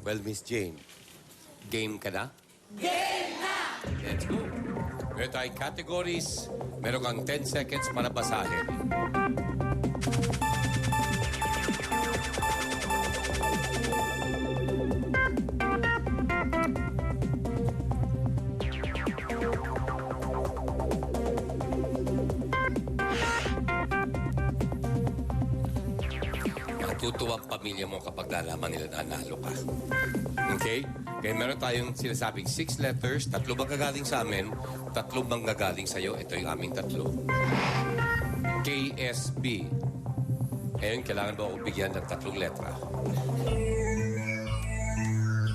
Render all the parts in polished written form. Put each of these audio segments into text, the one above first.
Well, Miss Jane, game ka na? Game na! Let's go. Meron tayong categories. Meron kang 10 seconds para basahin. Matutuwa ang pamilya mo kapag nalaman nila na nanalo ka. Okay? Kaya meron tayong sinasabing 6 letters, 3 manggagaling sa amin, 3 manggagaling sa'yo. Ito yung aming 3. KSB. Ngayon, kailangan ba bigyan ng 3 letra?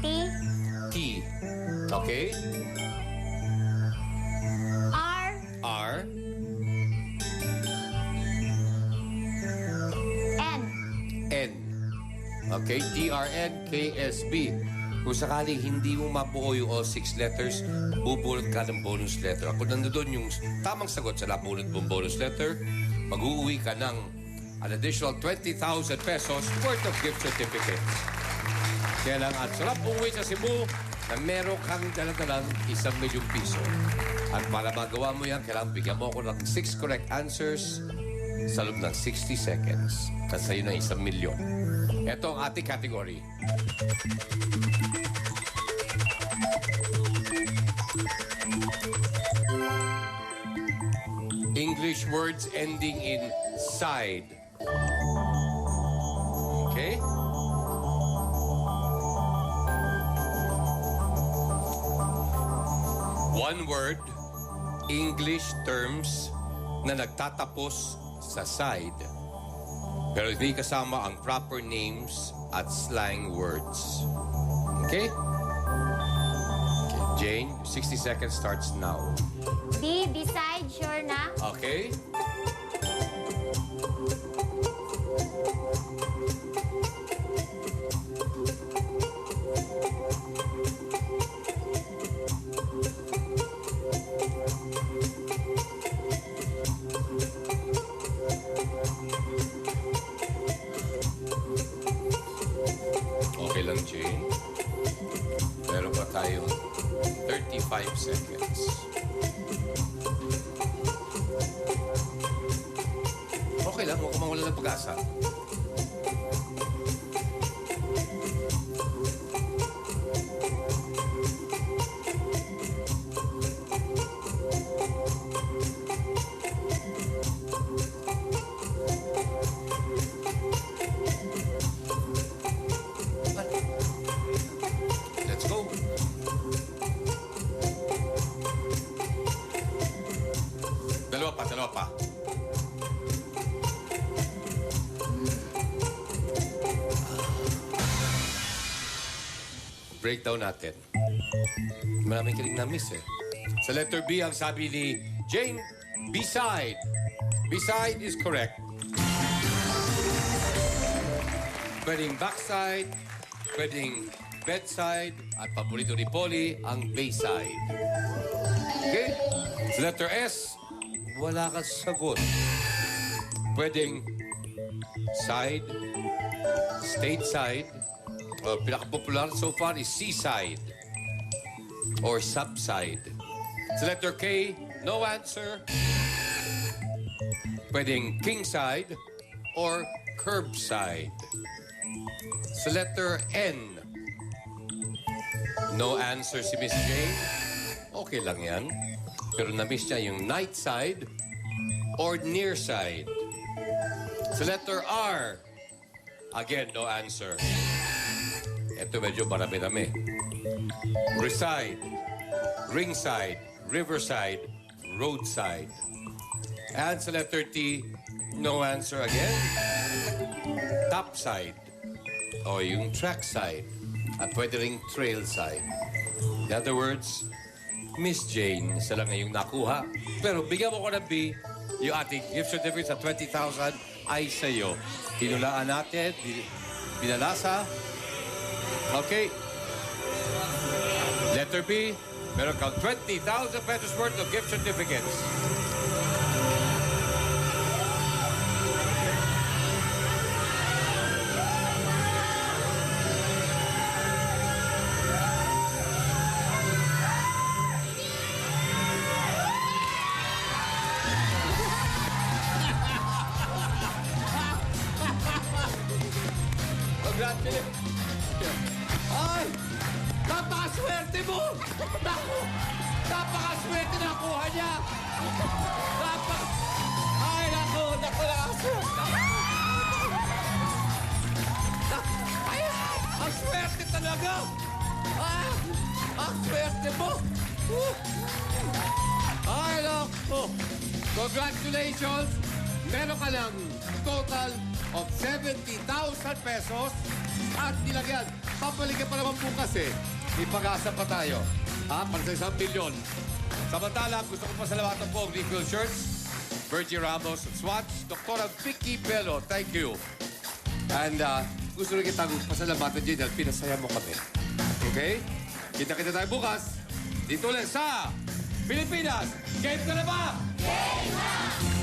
T. T. Okay? R. R. N. N. Okay? TRN, KSB. Kung sakaling hindi mo mabuo yung all 6 letters, bubulot ka ng bonus letter. Kung nandoon yung tamang sagot sa nabulot mong bonus letter, mag-uuwi ka ng an additional 20,000 pesos worth of gift certificates. Kaya lang, at sarap umuwi sa Cebu na meron kang daladalang 1,000,000 piso. At para magawa mo yan, kailangan bigyan mo ako ng 6 correct answers sa loob ng 60 seconds. At sa'yo na 1,000,000. Ito ang ating category. English words ending in side. Okay? One word, English terms na nagtatapos sa side. Pero hindi kasama ang proper names at slang words. Okay? Jane, 60 seconds starts now. D. Beside, sure na? Okay? Okay lang, Jane. Meron pa tayong 35 seconds. Okay lang, huwag ka mawala ng pag-asa. Let's go. Dalawa pa. Breakdown natin. Maraming kiling na-miss eh. Sa letter B, ang sabi ni Jane, beside. Beside is correct. Pwedeng backside, pwedeng bedside, at paborito ni Polly, ang bayside. Okay? Sa letter S, wala kang sagot. Pwedeng side, stateside, pinaka-popular so far is seaside or subside. Sa letter K, no answer. Pwedeng kingside or curbside. Sa letter N, no answer si Miss Jane. Okay lang yan. Pero na-miss niya yung night side or near side. Sa letter R, again, no answer. Ito medyo marami-rami. Reside, ringside, riverside, roadside. And sa letter T, no answer again. Topside, o yung trackside. At pwede ring trailside. In other words, Miss Jane, isa lang ngayong nakuha. Pero bigyan mo ko ng B, yung ating gift certificate sa 20,000 ay sa'yo. Hinulaan natin, binalasa. Okay. Letter B, meron kang 20,000 pesos worth of gift certificates. Congratulations. Ay! Napakaswerte mo! Naku! Napakaswerte na kuha niya! Ay, naku! Naku, nakaswerte! Ay! Ang swerte talaga! Ah! Ang swerte mo! Ay, naku! Congratulations! Meron ka ng total of 70,000 pesos at nilagyan. Papalikan pa naman bukas eh. Ipag-asa pa tayo. Ha? Para sa 1 milyon. Samantala, gusto ko pasalamatan po ang Refill Shirts, Virgie Ramos, Swatch, Dr. Vicky Bello. Thank you. And gusto rin kitang pasalamatan din dahil pinasaya mo kami. Okay? Kita-kita tayo bukas. Dito ulit sa Pilipinas. Game ka na ba? Game na!